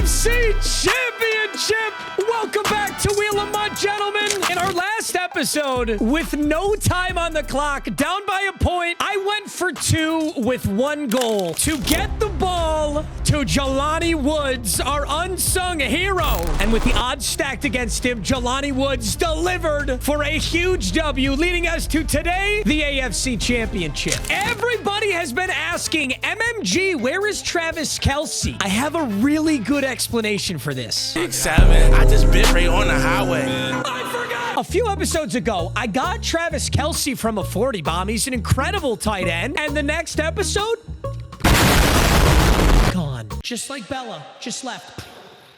AFC Championship. Welcome back to Wheel of Mud, gentlemen. In our last episode, with no time on the clock, down by a point, I went for 2 with one goal: to get the ball to Jelani Woods, our unsung hero. And with the odds stacked against him, Jelani Woods delivered for a huge W, leading us to today, the AFC Championship. Everybody has been asking, MMG, where is Travis Kelce? I have a really good explanation for this. 6'7", I just bit right on the highway. I forgot. A few episodes ago, I got Travis Kelce from a 40 bomb. He's an incredible tight end. And the next episode, gone. Just like Bella, just left.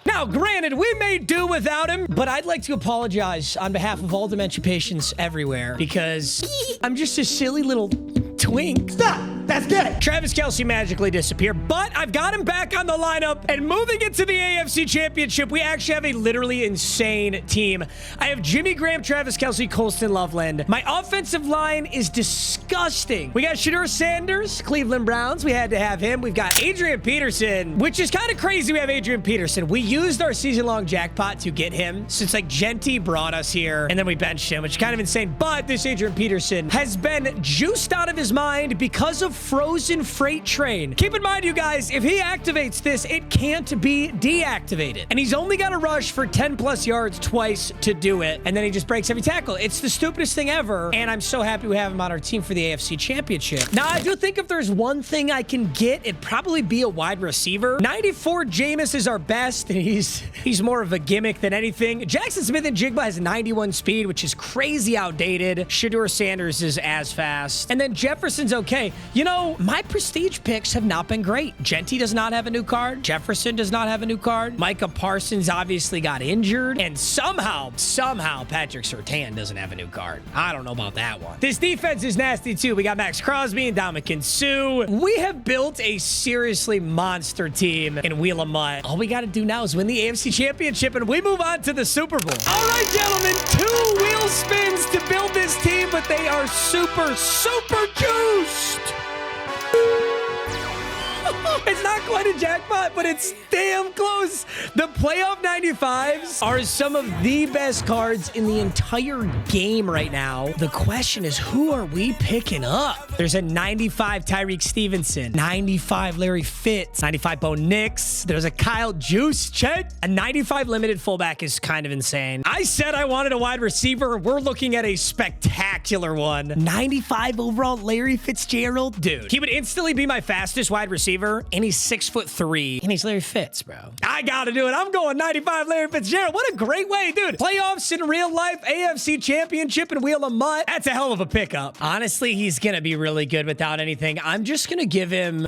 Now, granted, we may do without him, but I'd like to apologize on behalf of all dementia patients everywhere because I'm just a silly little twink. Stop! That's good. Travis Kelce magically disappeared, but I've got him back on the lineup, and moving into the AFC Championship, we actually have a literally insane team. I have Jimmy Graham, Travis Kelce, Colston Loveland. My offensive line is disgusting. We got Shedeur Sanders, Cleveland Browns. We had to have him. We've got Adrian Peterson, which is kind of crazy we have Adrian Peterson. We used our season-long jackpot to get him since, like, Genty brought us here, and then we benched him, which is kind of insane. But this Adrian Peterson has been juiced out of his mind because of frozen freight train. Keep in mind, you guys, if he activates this, it can't be deactivated. And he's only got to rush for 10+ yards twice to do it. And then he just breaks every tackle. It's the stupidest thing ever. And I'm so happy we have him on our team for the AFC Championship. Now, I do think if there's one thing I can get, it'd probably be a wide receiver. 94 Jameis is our best, and he's more of a gimmick than anything. Jackson Smith-Njigba has 91 speed, which is crazy outdated. Shedeur Sanders is as fast. And then Jefferson's okay. You know, my prestige picks have not been great. Genty does not have a new card. Jefferson does not have a new card. Micah Parsons obviously got injured. And somehow Patrick Surtain doesn't have a new card. I don't know about that one. This defense is nasty too. We got Max Crosby and Ndamukong Suh. We have built a seriously monster team in Wheel of Mud. All we got to do now is win the AFC Championship and we move on to the Super Bowl. All right, gentlemen, 2 wheel spins to build this team, but they are super juiced. It's not quite a jackpot, but it's damn close. The playoff 95s are some of the best cards in the entire game right now. The question is, who are we picking up? There's a 95 Tyreek Stevenson, 95 Larry Fitz, 95 Bo Nix. There's a Kyle Juszczyk. A 95 limited fullback is kind of insane. I said I wanted a wide receiver. We're looking at a spectacular one. 95 overall Larry Fitzgerald. Dude, he would instantly be my fastest wide receiver, and he's 6'3", and he's Larry Fitz, bro. I gotta do it. I'm going 95 Larry Fitzgerald. What a great way, dude. Playoffs in real life, AFC Championship, and Wheel of Mud. That's a hell of a pickup. Honestly, he's gonna be really good without anything. I'm just gonna give him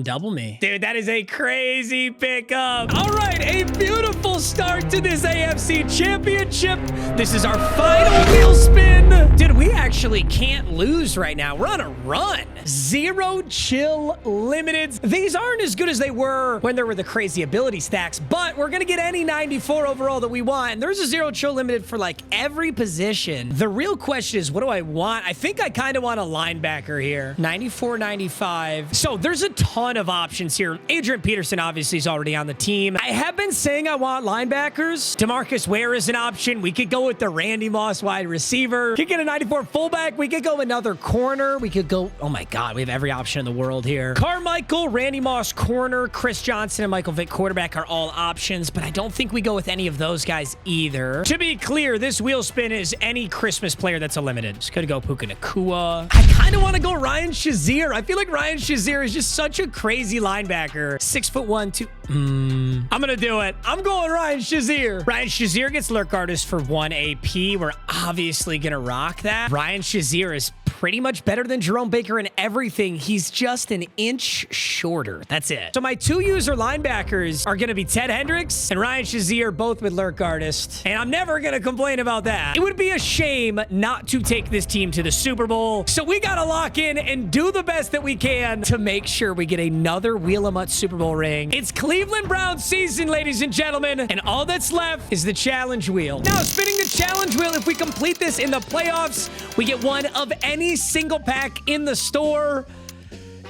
double me. Dude, that is a crazy pickup. All right, a beautiful start to this AFC Championship. This is our final wheel spin. Dude, we actually can't lose right now. We're on a run. 0 chill limiteds. These aren't as good as they were when there were the crazy ability stacks, but we're going to get any 94 overall that we want. And there's a 0 chill limited for like every position. The real question is, what do I want? I think I kind of want a linebacker here. 94, 95. So there's a ton of options here. Adrian Peterson obviously is already on the team. I have been saying I want linebackers. DeMarcus Ware is an option. We could go with the Randy Moss wide receiver. Could get a 94 fullback. We could go another corner. We could go, oh my God, we have every option in the world here. Carmichael, Randy Moss corner, Chris Johnson, and Michael Vick quarterback are all options, but I don't think we go with any of those guys either. To be clear, this wheel spin is any Christmas player that's a limited. Just gonna go Puka Nacua. I kind of want to go Ryan Shazier. I feel like Ryan Shazier is just such a crazy linebacker. 6'1", 2. I'm gonna do it. I'm going Ryan Shazier. Ryan Shazier gets Lurk Artist for 1 AP. We're obviously gonna rock that. Ryan Shazier is pretty much better than Jerome Baker in everything. He's just an inch shorter. That's it. So my 2 user linebackers are going to be Ted Hendricks and Ryan Shazier, both with Lurk Artist. And I'm never going to complain about that. It would be a shame not to take this team to the Super Bowl. So we got to lock in and do the best that we can to make sure we get another Wheel of Mud Super Bowl ring. It's Cleveland Browns season, ladies and gentlemen. And all that's left is the challenge wheel. Now, spinning the challenge wheel, if we complete this in the playoffs, we get one of any single pack in the store.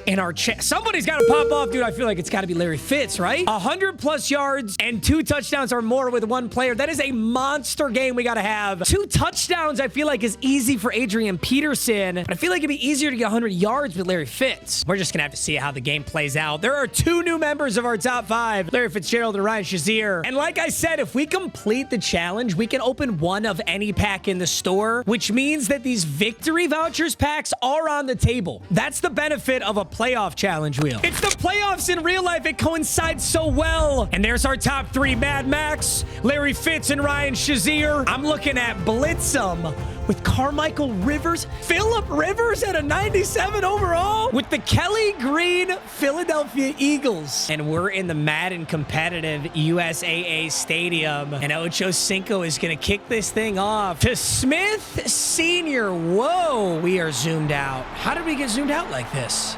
in our chat. Somebody's got to pop off, dude. I feel like it's got to be Larry Fitz, right? 100+ yards and 2 touchdowns or more with 1 player. That is a monster game we got to have. 2 touchdowns, I feel like, is easy for Adrian Peterson. But I feel like it'd be easier to get 100 yards with Larry Fitz. We're just going to have to see how the game plays out. There are 2 new members of our top 5, Larry Fitzgerald and Ryan Shazier. And like I said, if we complete the challenge, we can open one of any pack in the store, which means that these victory vouchers packs are on the table. That's the benefit of a playoff challenge wheel. It's the playoffs in real life. It coincides so well. And there's our top 3, Mad Max, Larry Fitz, and Ryan Shazier. I'm looking at Blitz'em with Carmichael Rivers, Phillip Rivers at a 97 overall with the Kelly Green Philadelphia Eagles. And we're in the Madden competitive USAA Stadium. And Ocho Cinco is going to kick this thing off to Smith Sr. Whoa, we are zoomed out. How did we get zoomed out like this?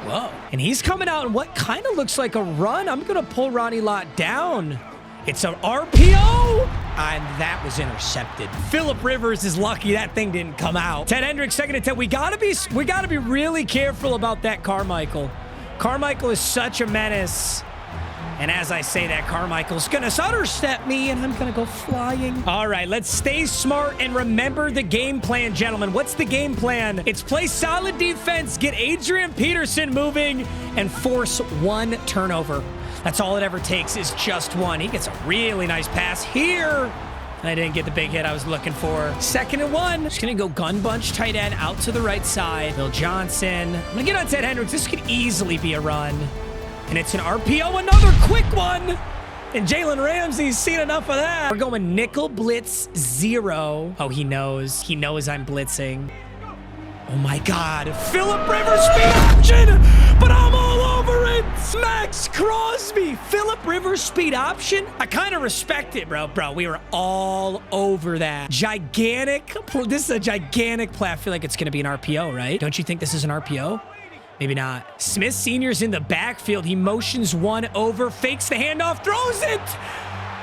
Whoa. And he's coming out in what kind of looks like a run. I'm going to pull Ronnie Lott down. It's an RPO, and that was intercepted. Phillip Rivers is lucky that thing didn't come out. Ted Hendricks, 2nd and 10. We gotta be really careful about that Carmichael. Carmichael is such a menace. And as I say that, Carmichael's gonna stutter step me, and I'm gonna go flying. All right, let's stay smart and remember the game plan, gentlemen. What's the game plan? It's play solid defense, get Adrian Peterson moving, and force 1 turnover. That's all it ever takes is just 1. He gets a really nice pass here. I didn't get the big hit I was looking for. 2nd and 1. Just going to go gun bunch tight end out to the right side. Bill Johnson. I'm going to get on Ted Hendricks. This could easily be a run. And it's an RPO, another quick one. And Jalen Ramsey's seen enough of that. We're going nickel blitz 0. Oh, he knows. He knows I'm blitzing. Oh my God, Phillip Rivers speed option, but I'm all over it. Max Crosby, Phillip Rivers speed option. I kind of respect it, bro. Bro, we were all over that. Gigantic. This is a gigantic play. I feel like it's going to be an RPO, right? Don't you think this is an RPO? Maybe not. Smith Sr.'s in the backfield. He motions 1 over, fakes the handoff, throws it.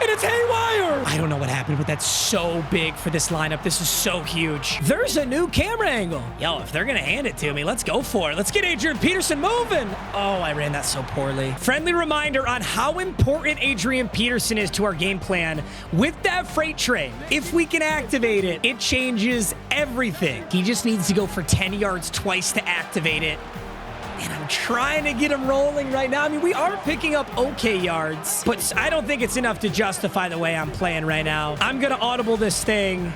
And it's haywire. I don't know what happened, but that's so big for this lineup. This is so huge. There's a new camera angle. Yo, if they're going to hand it to me, let's go for it. Let's get Adrian Peterson moving. Oh, I ran that so poorly. Friendly reminder on how important Adrian Peterson is to our game plan. With that freight train, if we can activate it, it changes everything. He just needs to go for 10 yards twice to activate it. And I'm trying to get him rolling right now. I mean, we are picking up okay yards, but I don't think it's enough to justify the way I'm playing right now. I'm going to audible this thing.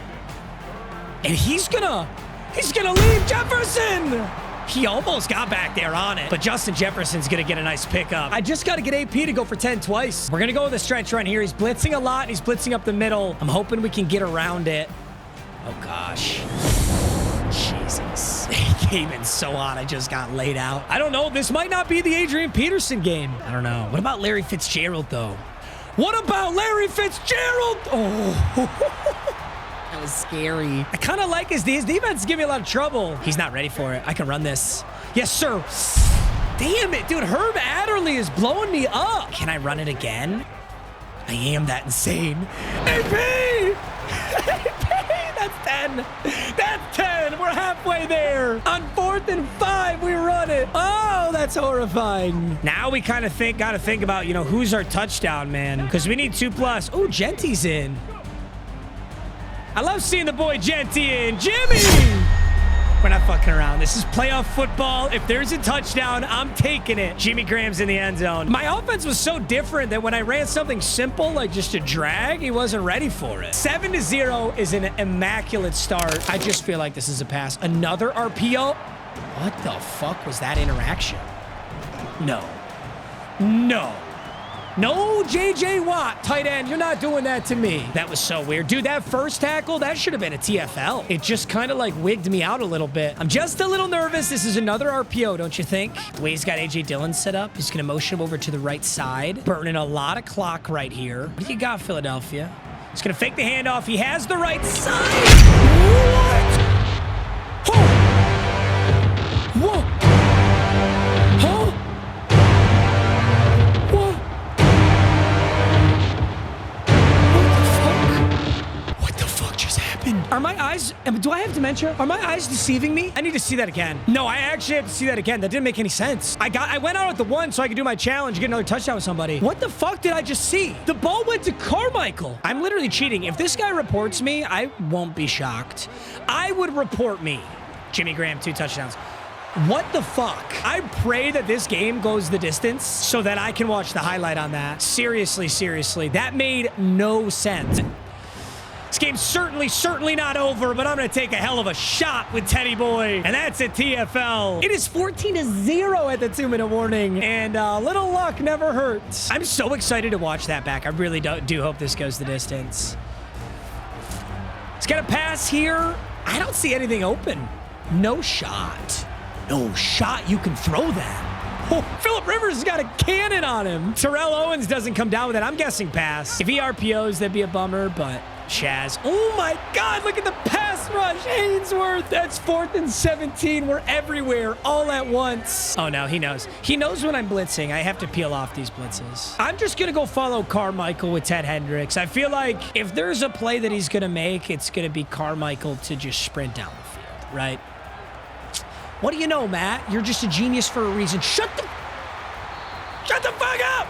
And he's gonna leave Jefferson. He almost got back there on it, but Justin Jefferson's going to get a nice pickup. I just got to get AP to go for 10 twice. We're going to go with a stretch run here. He's blitzing a lot, and he's blitzing up the middle. I'm hoping we can get around it. Oh, gosh. Jesus. He came in so hot, I just got laid out. I don't know. This might not be the Adrian Peterson game. I don't know. What about Larry Fitzgerald, though? What about Larry Fitzgerald? Oh, that was scary. I kind of like his defense give me a lot of trouble. He's not ready for it. I can run this. Yes, sir. Damn it, dude. Herb Adderley is blowing me up. Can I run it again? I am that insane. AP! That's 10. That's 10. We're halfway there. On 4th and 5, we run it. Oh, that's horrifying. Now we kind of got to think about, you know, who's our touchdown man? Because we need 2+. Oh, Genty's in. I love seeing the boy Genty in. Jimmy! We're not fucking around. This is playoff football. If there's a touchdown, I'm taking it. Jimmy Graham's in the end zone. My offense was so different that when I ran something simple, like just a drag, he wasn't ready for it. 7-0 is an immaculate start. I just feel like this is a pass. Another RPO. What the fuck was that interaction? No. No. No, J.J. Watt, tight end, you're not doing that to me. That was so weird. Dude, that first tackle, that should have been a TFL. It just kind of like wigged me out a little bit. I'm just a little nervous. This is another RPO, don't you think? The way he's got A.J. Dillon set up, he's going to motion him over to the right side. Burning a lot of clock right here. What do you got, Philadelphia? He's going to fake the handoff. He has the right side. What? Oh. Whoa. Huh? What the fuck just happened? Are my eyes, do I have dementia? Are my eyes deceiving me? I need to see that again. No, I actually have to see that again. That didn't make any sense. I went out at the 1 so I could do my challenge, get another touchdown with somebody. What the fuck did I just see? The ball went to Carmichael. I'm literally cheating. If this guy reports me, I won't be shocked. I would report me. Jimmy Graham, 2 touchdowns. What the fuck? I pray that this game goes the distance so that I can watch the highlight on that. Seriously, seriously. That made no sense. This game's certainly not over, but I'm going to take a hell of a shot with Teddy Boy. And that's at TFL. It is 14-0 at the 2-minute warning. And little luck never hurts. I'm so excited to watch that back. I really do hope this goes the distance. Let's get a pass here. I don't see anything open. No shot. No shot. You can throw that. Oh, Phillip Rivers has got a cannon on him. Terrell Owens doesn't come down with it. I'm guessing pass. If he RPOs, that'd be a bummer, but Chaz. Oh my God, look at the pass rush. Hainsworth. That's 4th and 17. We're everywhere all at once. Oh no, he knows. He knows when I'm blitzing. I have to peel off these blitzes. I'm just going to go follow Carmichael with Ted Hendricks. I feel like if there's a play that he's going to make, it's going to be Carmichael to just sprint down the field, right? What do you know, Matt? You're just a genius for a reason. Shut the fuck up!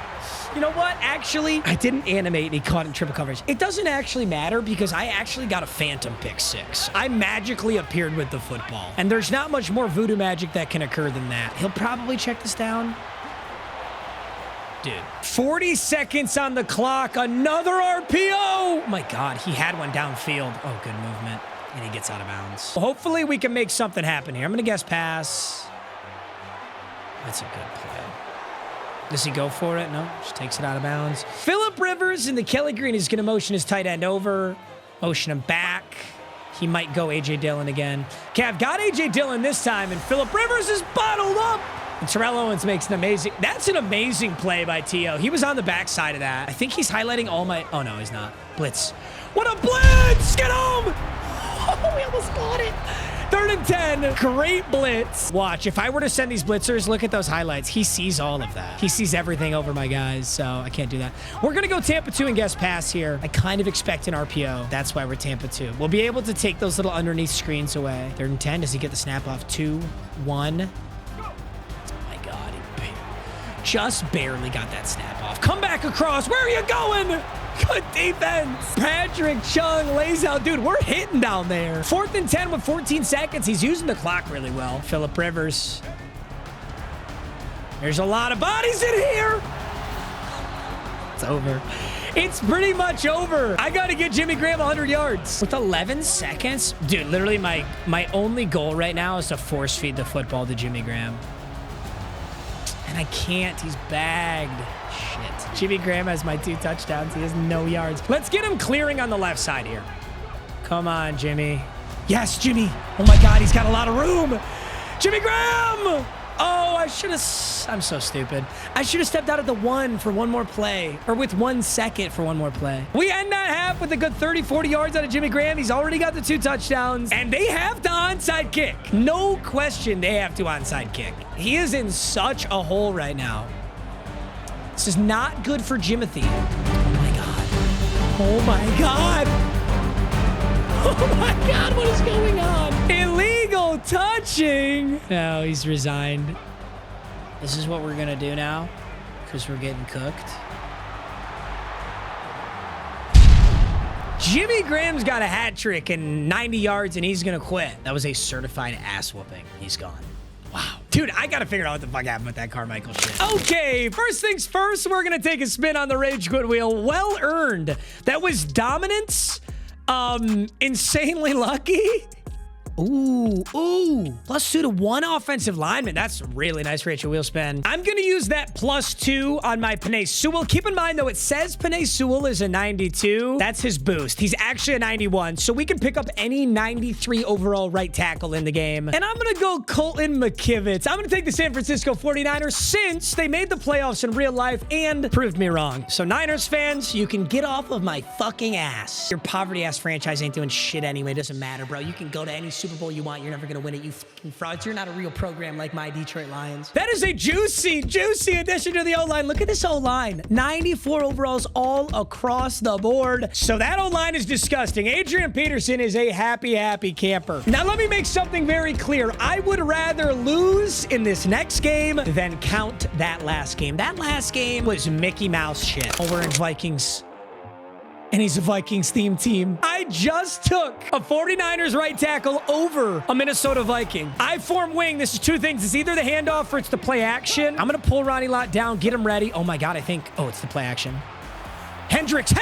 You know what? Actually, I didn't animate and he caught in triple coverage. It doesn't actually matter because I actually got a phantom pick 6. I magically appeared with the football. And there's not much more voodoo magic that can occur than that. He'll probably check this down. Dude. 40 seconds on the clock. Another RPO. Oh my God, he had one downfield. Oh, good movement. And he gets out of bounds. Hopefully we can make something happen here. I'm going to guess pass. That's a good play. Does he go for it? No, just takes it out of bounds. Phillip Rivers and the Kelly Green is going to motion his tight end over. Motion him back. He might go A.J. Dillon again. Okay, I've got A.J. Dillon this time, and Phillip Rivers is bottled up. And Terrell Owens makes an amazing... That's an amazing play by T.O. He was on the backside of that. I think he's highlighting all my... Oh, no, he's not. Blitz. What a blitz! Get home! Oh, we almost got it. 3rd and 10. Great blitz. Watch, if I were to send these blitzers, look at those highlights. He sees all of that. He sees everything over my guys, so I can't do that. We're going to go Tampa 2 and guess pass here. I kind of expect an RPO. That's why we're Tampa 2. We'll be able to take those little underneath screens away. 3rd and 10. Does he get the snap off? 2, 1. Oh, my God. He just barely got that snap off. Come back across. Where are you going? Good defense. Patrick Chung lays out. Dude, we're hitting down there. 4th and 10 with 14 seconds. He's using the clock really well. Phillip Rivers. There's a lot of bodies in here. It's over. It's pretty much over. I got to get Jimmy Graham 100 yards. With 11 seconds? Dude, literally my only goal right now is to force feed the football to Jimmy Graham. And I can't. He's bagged. Shit. Jimmy Graham has my 2 touchdowns. He has no yards. Let's get him clearing on the left side here. Come on, Jimmy. Yes, Jimmy. Oh, my God. He's got a lot of room. Jimmy Graham. Oh, I should have... I'm so stupid. I should have stepped out at the 1 for one more play. Or with 1 second for one more play. We end that half with a good 30, 40 yards out of Jimmy Graham. He's already got the 2 touchdowns. And they have the onside kick. No question they have to onside kick. He is in such a hole right now. This is not good for Jimothy. Oh, my God. Oh, my God. Oh, my God. What is going on? Illegal touching. No, he's resigned. This is what we're going to do now because we're getting cooked. Jimmy Graham's got a hat trick and 90 yards, and he's going to quit. That was a certified ass whooping. He's gone. Wow. Dude, I got to figure out what the fuck happened with that Carmichael shit. Okay, first things first, we're going to take a spin on the Rage Quit wheel. Well earned. That was dominance. Insanely lucky. Ooh. +2 to 1 offensive lineman. That's really nice Rachel wheel spin. I'm going to use that +2 on my Penei Sewell. Keep in mind, though, it says Penei Sewell is a 92. That's his boost. He's actually a 91, so we can pick up any 93 overall right tackle in the game. And I'm going to go Colton McKivitz. I'm going to take the San Francisco 49ers since they made the playoffs in real life and proved me wrong. So Niners fans, you can get off of my fucking ass. Your poverty-ass franchise ain't doing shit anyway. Doesn't matter, bro. You can go to any Super Bowl you want. You're never going to win it, you fucking frauds. You're not a real program like my Detroit Lions. That is a juicy addition to the O-line. Look at this O-line. 94 overalls all across the board. So that O-line is disgusting. Adrian Peterson is a happy camper. Now, let me make something very clear. I would rather lose in this next game than count that last game. That last game was Mickey Mouse shit. Oh, we're in Vikings. And he's a Vikings-themed team. I just took a 49ers right tackle over a Minnesota Viking. I form wing. This is two things. It's either the handoff or it's the play action. I'm going to pull Ronnie Lott down, get him ready. Oh, my God, I think... Oh, it's the play action. Hendricks!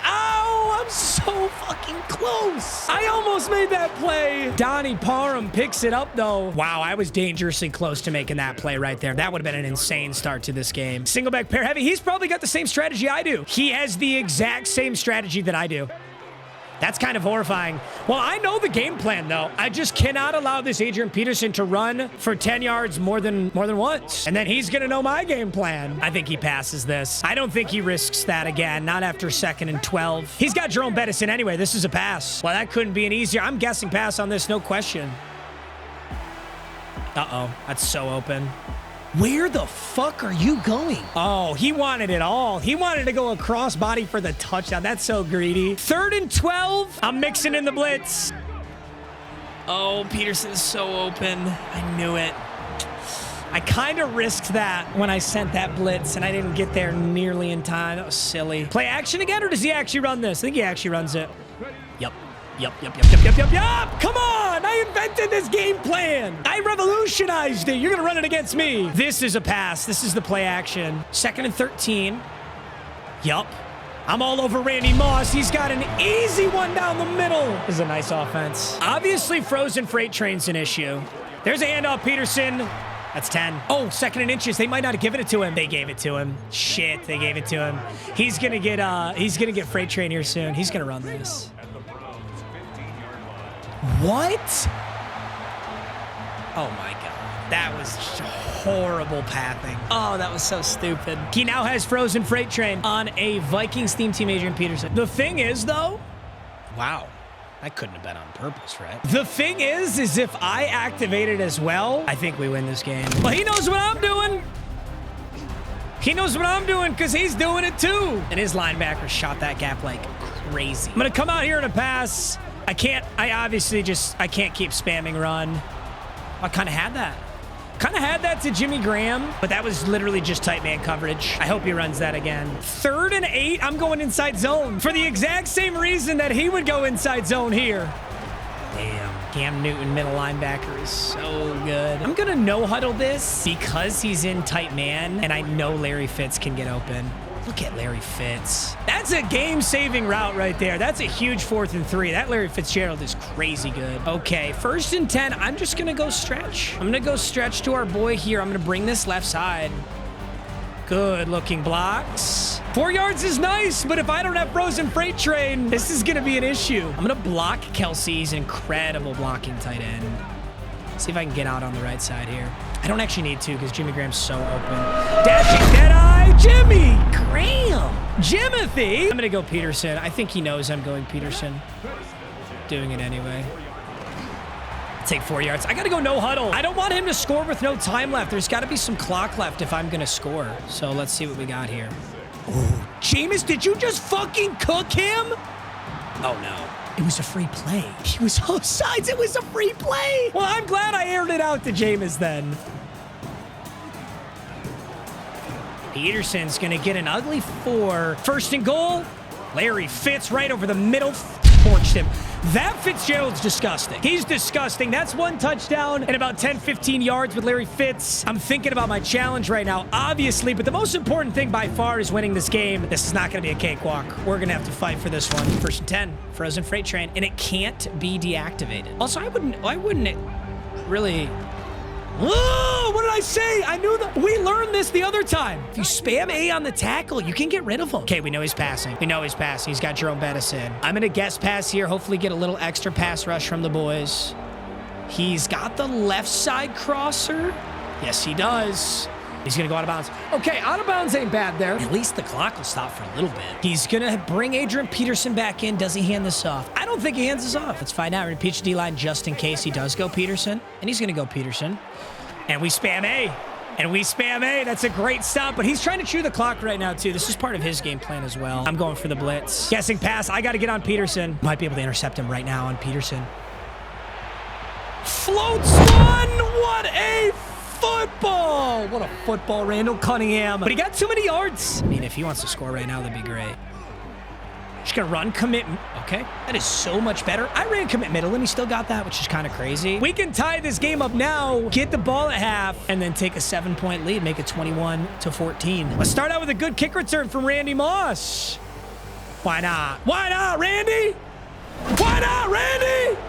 Oh, I'm so fucking close. I almost made that play. Donnie Parham picks it up, though. Wow, I was dangerously close to making that play right there. That would have been an insane start to this game. Single back pair heavy. He's probably got the same strategy I do. He has the exact same strategy that I do. That's kind of horrifying. Well, I know the game plan, though. I just cannot allow this Adrian Peterson to run for 10 yards more than once. And then he's going to know my game plan. I think he passes this. I don't think he risks that again. Not after 2nd and 12. He's got Jerome Bettis in anyway. This is a pass. Well, that couldn't be an easier. I'm guessing pass on this, no question. Uh-oh. That's so open. Where the fuck are you going? Oh, he wanted it all. He wanted to go across body for the touchdown. That's so greedy. 3rd and 12. I'm mixing in the blitz. Oh, Peterson's so open. I knew it. I kind of risked that when I sent that blitz, and I didn't get there nearly in time. That was silly. Play action again, or does he actually run this? I think he actually runs it. Yep. Come on! I invented this game plan. I revolutionized it. You're going to run it against me. This is a pass. This is the play action. 2nd and 13. Yup. I'm all over Randy Moss. He's got an easy one down the middle. This is a nice offense. Obviously, frozen freight train's an issue. There's a handoff, Peterson. That's 10. Oh, 2nd and inches. They might not have given it to him. They gave it to him. Shit, they gave it to him. He's gonna get freight train here soon. He's gonna run this. What? Oh my God. That was horrible pathing. Oh, that was so stupid. He now has frozen freight train on a Vikings-themed team, Adrian Peterson. The thing is, though, wow. That couldn't have been on purpose, right? The thing is if I activate it as well, I think we win this game. Well, he knows what I'm doing. He knows what I'm doing because he's doing it too. And his linebacker shot that gap like crazy. I'm going to come out here in a pass. I can't keep spamming run. I kind of had that. Kind of had that to Jimmy Graham, but that was literally just tight man coverage. I hope he runs that again. 3rd and 8, I'm going inside zone for the exact same reason that he would go inside zone here. Damn, Cam Newton, middle linebacker, is so good. I'm going to no-huddle this because he's in tight man, and I know Larry Fitz can get open. Look at Larry Fitz. That's a game-saving route right there. That's a huge 4th and 3. That Larry Fitzgerald is crazy good. Okay, 1st and 10. I'm just going to go stretch. I'm going to go stretch to our boy here. I'm going to bring this left side. Good-looking blocks. 4 yards is nice, but if I don't have frozen freight train, this is going to be an issue. I'm going to block Kelsey. He's an incredible blocking tight end. See if I can get out on the right side here. I don't actually need to because Jimmy Graham's so open. Dashing dead-eye, Jimmy Graham. Jimothy. I'm going to go Peterson. I think he knows I'm going Peterson. Doing it anyway. Take 4 yards. I got to go no huddle. I don't want him to score with no time left. There's got to be some clock left if I'm going to score. So let's see what we got here. Oh, Jameis, did you just fucking cook him? Oh, no. It was a free play. He was offsides. It was a free play. Well, I'm glad I aired it out to Jameis then. Peterson's going to get an ugly 4. 1st and goal. Larry Fitz right over the middle. Torched him. That Fitzgerald's disgusting. He's disgusting. That's 1 touchdown and about 10, 15 yards with Larry Fitz. I'm thinking about my challenge right now, obviously, but the most important thing by far is winning this game. This is not going to be a cakewalk. We're going to have to fight for this one. 1st and 10, frozen freight train, and it can't be deactivated. Also, I wouldn't really... Oh, what did I say? I knew that. We learned this the other time. If you spam A on the tackle, you can get rid of him. Okay, we know he's passing. He's got Jerome Bettis in. I'm going to guess pass here. Hopefully get a little extra pass rush from the boys. He's got the left side crosser. Yes, he does. He's going to go out of bounds. Okay, out of bounds ain't bad there. At least the clock will stop for a little bit. He's going to bring Adrian Peterson back in. Does he hand this off? I don't think he hands this off. Let's find out. We're going to peach D-line just in case he does go Peterson. And he's going to go Peterson. And we spam A. And we spam A. That's a great stop. But he's trying to chew the clock right now, too. This is part of his game plan as well. I'm going for the blitz. Guessing pass. I got to get on Peterson. Might be able to intercept him right now on Peterson. Floats one. What a football. What a football, Randall Cunningham. But he got too many yards. I mean, if he wants to score right now, that'd be great. Just gonna run commit. Okay, that is so much better. I ran commit middle and he still got that, which is kind of crazy. We can tie this game up now, get the ball at half, and then take a 7-point lead, make it 21-14. Let's start out with a good kick return from Randy Moss. Why not? Why not, Randy? Why not, Randy?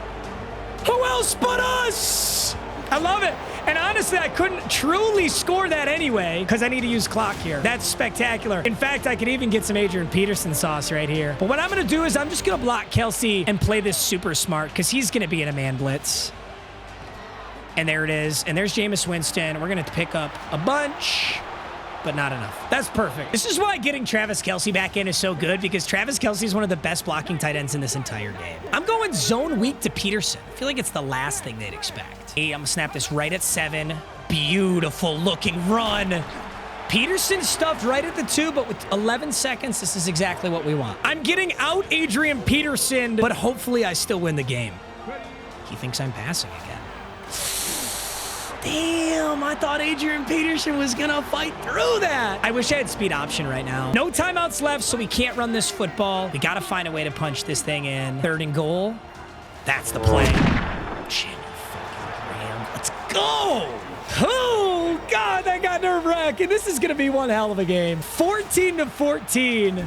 Who else but us? I love it. And honestly, I couldn't truly score that anyway because I need to use clock here. That's spectacular. In fact, I could even get some Adrian Peterson sauce right here. But what I'm going to do is I'm just going to block Kelsey and play this super smart because he's going to be in a man blitz. And there it is. And there's Jameis Winston. We're going to pick up a bunch, but not enough. That's perfect. This is why getting Travis Kelsey back in is so good because Travis Kelsey is one of the best blocking tight ends in this entire game. I'm going zone weak to Peterson. I feel like it's the last thing they'd expect. Hey, I'm gonna snap this right at 7. Beautiful looking run. Peterson stuffed right at the 2, but with 11 seconds, this is exactly what we want. I'm getting out Adrian Peterson, but hopefully I still win the game. He thinks I'm passing again. Damn, I thought Adrian Peterson was gonna fight through that. I wish I had speed option right now. No timeouts left, so we can't run this football. We gotta find a way to punch this thing in. 3rd and goal. That's the play. Jimmy fucking Graham. Let's go. Oh, God, that got nerve-wracking. This is gonna be one hell of a game. 14-14.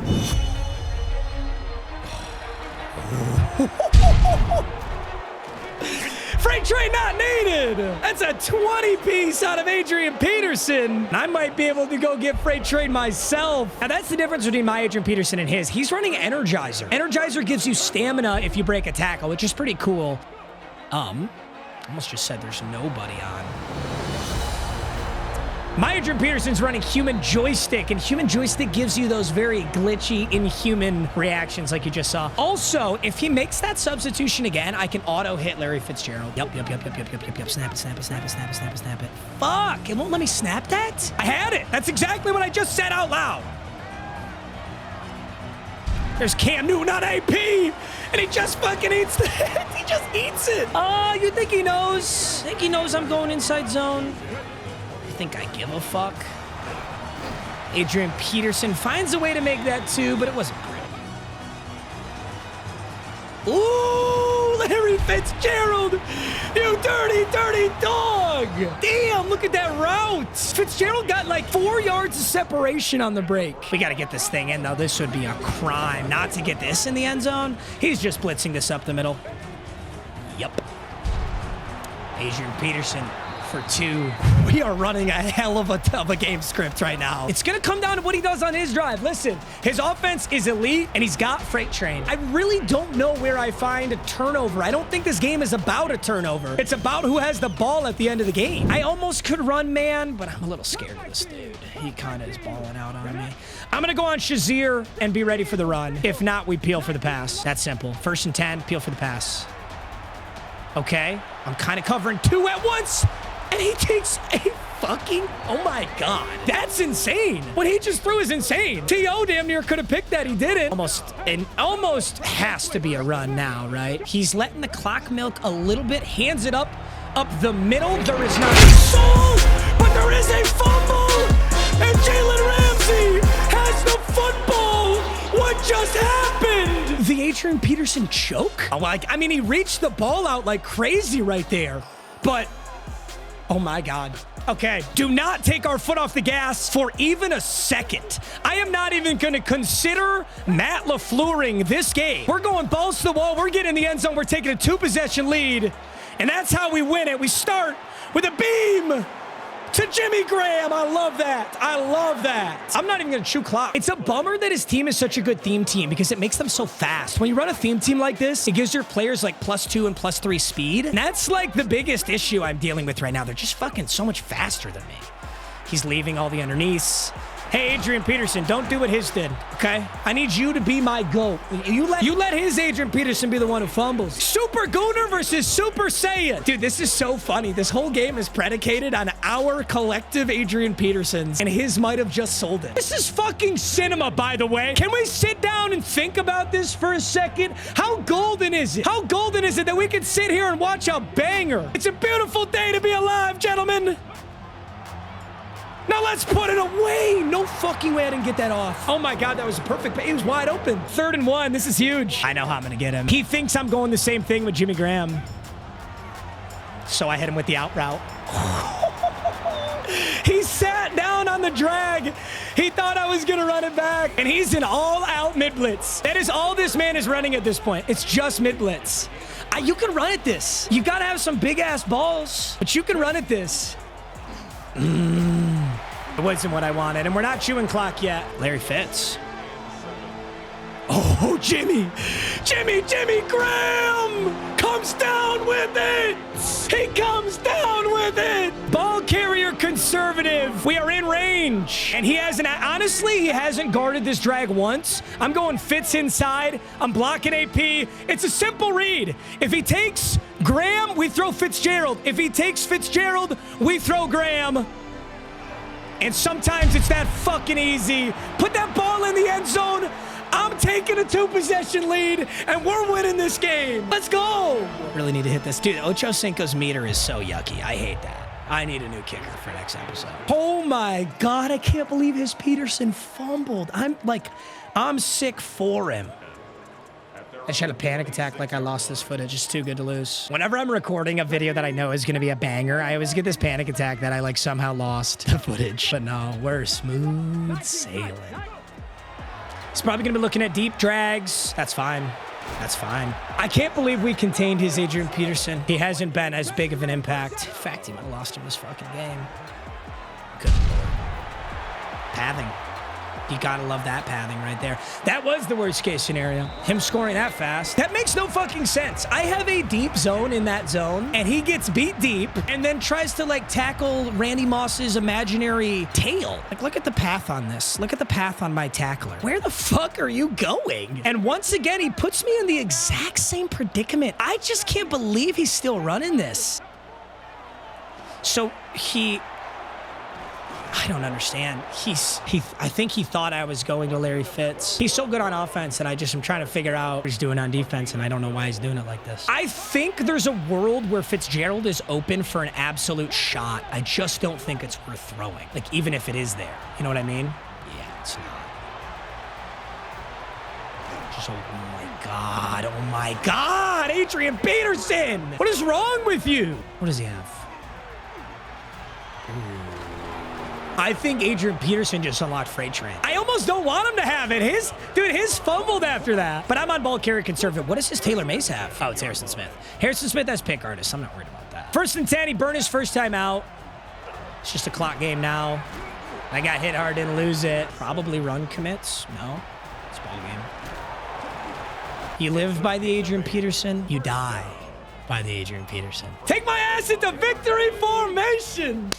Freight train not needed. That's a 20-piece out of Adrian Peterson. I might be able to go get freight train myself. Now, that's the difference between my Adrian Peterson and his. He's running Energizer. Energizer gives you stamina if you break a tackle, which is pretty cool. Almost just said there's nobody on. My Adrian Peterson's running Human Joystick, and Human Joystick gives you those very glitchy, inhuman reactions like you just saw. Also, if he makes that substitution again, I can auto-hit Larry Fitzgerald. Yep. Snap it. Fuck, it won't let me snap that? I had it. That's exactly what I just said out loud. There's Cam Newton on AP, and he just fucking eats the hit. He just eats it. Oh, you think he knows? Think he knows I'm going inside zone? Think I give a fuck. Adrian Peterson finds a way to make that 2, but it wasn't great. Ooh, Larry Fitzgerald, you dirty dog. Damn, look at that route. Fitzgerald got like 4 yards of separation on the break. We got to get this thing in, though. This would be a crime not to get this in the end zone. He's just blitzing this up the middle. Yep. Adrian Peterson for 2. We are running a hell of a game script right now. It's going to come down to what he does on his drive. Listen, his offense is elite, and he's got freight train. I really don't know where I find a turnover. I don't think this game is about a turnover. It's about who has the ball at the end of the game. I almost could run man, but I'm a little scared of this dude. He kind of is balling out on me. I'm going to go on Shazier and be ready for the run. If not, we peel for the pass. That's simple. 1st and 10, peel for the pass. Okay, I'm kind of covering 2 at once. And he takes a fucking, oh my God, that's insane. What he just threw is insane. T.O. damn near could have picked that. He didn't. Almost has to be a run now, right? He's letting the clock milk a little bit, hands it up the middle. There is not a soul, but there is a fumble. And Jalen Ramsey has the football. What just happened? The Adrian Peterson choke? I mean, he reached the ball out like crazy right there, but oh my God. Okay, do not take our foot off the gas for even a second. I am not even going to consider Matt LaFleuring this game. We're going balls to the wall. We're getting in the end zone. We're taking a 2-possession lead, and that's how we win it. We start with a beam to Jimmy Graham. I love that. I love that. I'm not even going to chew clock. It's a bummer that his team is such a good theme team because it makes them so fast. When you run a theme team like this, it gives your players like +2 and +3 speed. And that's like the biggest issue I'm dealing with right now. They're just fucking so much faster than me. He's leaving all the underneaths. Hey, Adrian Peterson, don't do what his did, okay? I need you to be my GOAT. You let his Adrian Peterson be the one who fumbles. Super Gooner versus Super Saiyan. Dude, this is so funny. This whole game is predicated on our collective Adrian Petersons, and his might have just sold it. This is fucking cinema, by the way. Can we sit down and think about this for a second? How golden is it? How golden is it that we can sit here and watch a banger? It's a beautiful day to be alive, gentlemen. Now let's put it away. No fucking way I didn't get that off. Oh my God, that was a perfect. He was wide open. 3rd and 1. This is huge. I know how I'm going to get him. He thinks I'm going the same thing with Jimmy Graham. So I hit him with the out route. He sat down on the drag. He thought I was going to run it back. And he's an all-out mid-blitz. That is all this man is running at this point. It's just mid-blitz. You can run at this. You got to have some big-ass balls. But you can run at this. It wasn't what I wanted, and we're not chewing clock yet. Larry Fitz. Oh, Jimmy Graham comes down with it. He comes down with it. Ball carrier conservative. We are in range, and he hasn't, honestly, he hasn't guarded this drag once. I'm going Fitz inside. I'm blocking AP. It's a simple read. If he takes Graham, we throw Fitzgerald. If he takes Fitzgerald, we throw Graham. And sometimes it's that fucking easy. Put that ball in the end zone. I'm taking a 2-possession lead, and we're winning this game. Let's go. Really need to hit this. Dude, Ocho Cinco's meter is so yucky. I hate that. I need a new kicker for next episode. Oh my God, I can't believe his Peterson fumbled. I'm sick for him. I just had a panic attack like I lost this footage. It's too good to lose. Whenever I'm recording a video that I know is going to be a banger, I always get this panic attack that I somehow lost the footage. But no, we're smooth sailing. He's probably going to be looking at deep drags. That's fine. That's fine. I can't believe we contained his Adrian Peterson. He hasn't been as big of an impact. In fact, he might have lost him this fucking game. Good Lord. Pathing. You gotta love that pathing right there. That was the worst case scenario. Him scoring that fast. That makes no fucking sense. I have a deep zone in that zone, and he gets beat deep and then tries to tackle Randy Moss's imaginary tail. Look at the path on this. Look at the path on my tackler. Where the fuck are you going? And once again, he puts me in the exact same predicament. I just can't believe he's still running this. So I don't understand. I think he thought I was going to Larry Fitz. He's so good on offense, and I'm trying to figure out what he's doing on defense, and I don't know why he's doing it like this. I think there's a world where Fitzgerald is open for an absolute shot. I just don't think it's worth throwing. Even if it is there. You know what I mean? Yeah, it's not. Oh my God, Adrian Peterson! What is wrong with you? What does he have? Ooh. I think Adrian Peterson just unlocked Freight Train. I almost don't want him to have it. His fumbled after that. But I'm on ball carrier conservative. What does his Taylor Mace have? Oh, it's Harrison Smith. Harrison Smith has pick artist. I'm not worried about that. 1st and 10. He burned his first time out. It's just a clock game now. I got hit hard, didn't lose it. Probably run commits. No. It's ball game. You live by the Adrian Peterson. You die by the Adrian Peterson. Take my ass into victory formation.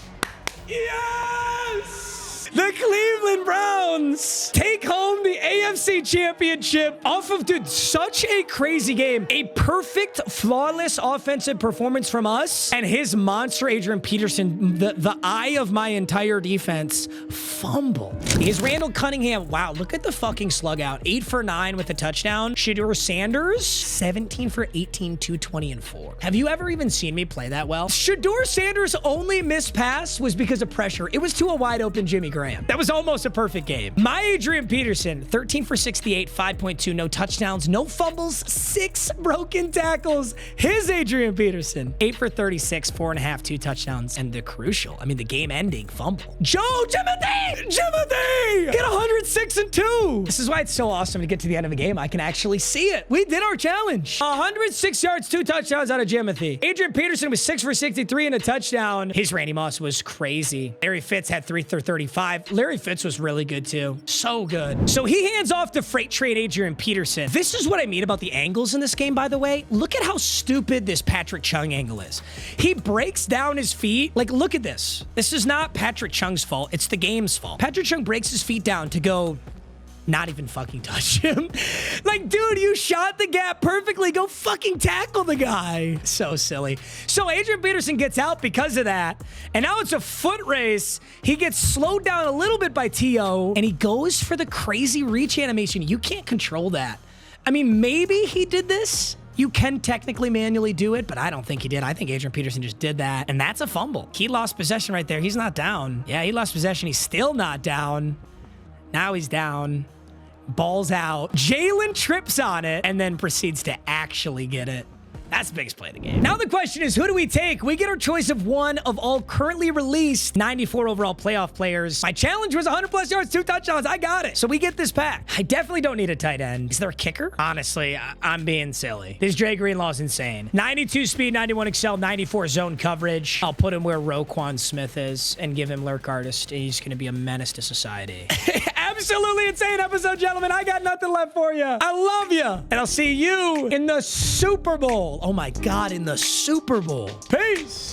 Yes! The Cleveland Browns take home the AFC Championship off of, dude, such a crazy game. A perfect, flawless offensive performance from us, and his monster Adrian Peterson, the eye of my entire defense, fumble. Is Randall Cunningham, wow, look at the fucking slug out. 8 for 9 with a touchdown. Shedeur Sanders, 17 for 18, 220 and 4. Have you ever even seen me play that well? Shedeur Sanders' only missed pass was because of pressure. It was to a wide open Jimmy Graham. That was almost a perfect game. My Adrian Peterson, 13 for 68, 5.2, no touchdowns, no fumbles, 6 broken tackles. His Adrian Peterson, 8 for 36, 4.5, 2 touchdowns, and the crucial, the game-ending fumble. Timothy! Get 106 and 2. This is why it's so awesome to get to the end of a game. I can actually see it. We did our challenge. 106 yards, 2 touchdowns out of Timothy. Adrian Peterson was 6 for 63 and a touchdown. His Randy Moss was crazy. Larry Fitz had 3 for 35. Larry Fitz was really good too. So good. So he hands off off to freight trade Adrian Peterson. This is what I mean about the angles in this game, by the way. Look at how stupid this Patrick Chung angle is. He breaks down his feet. Like, look at this. This is not Patrick Chung's fault. It's the game's fault. Patrick Chung breaks his feet down to go not even fucking touch him. Like, dude, you shot the gap perfectly. Go fucking tackle the guy. So silly. So Adrian Peterson gets out because of that. And now it's a foot race. He gets slowed down a little bit by T.O. And he goes for the crazy reach animation. You can't control that. I mean, maybe he did this. You can technically manually do it, but I don't think he did. I think Adrian Peterson just did that. And that's a fumble. He lost possession right there. He's not down. Yeah, he lost possession. He's still not down. Now he's down. Ball's out. Jalen trips on it and then proceeds to actually get it. That's the biggest play of the game. Now the question is, who do we take? We get our choice of one of all currently released 94 overall playoff players. My challenge was 100 plus yards, 2 touchdowns. I got it. So we get this pack. I definitely don't need a tight end. Is there a kicker? Honestly, I'm being silly. This Dre Greenlaw's insane. 92 speed, 91 excel, 94 zone coverage. I'll put him where Roquan Smith is and give him lurk artist. He's going to be a menace to society. Absolutely insane episode, gentlemen. I got nothing left for you. I love you. And I'll see you in the Super Bowl. Oh my God, in the Super Bowl. Peace.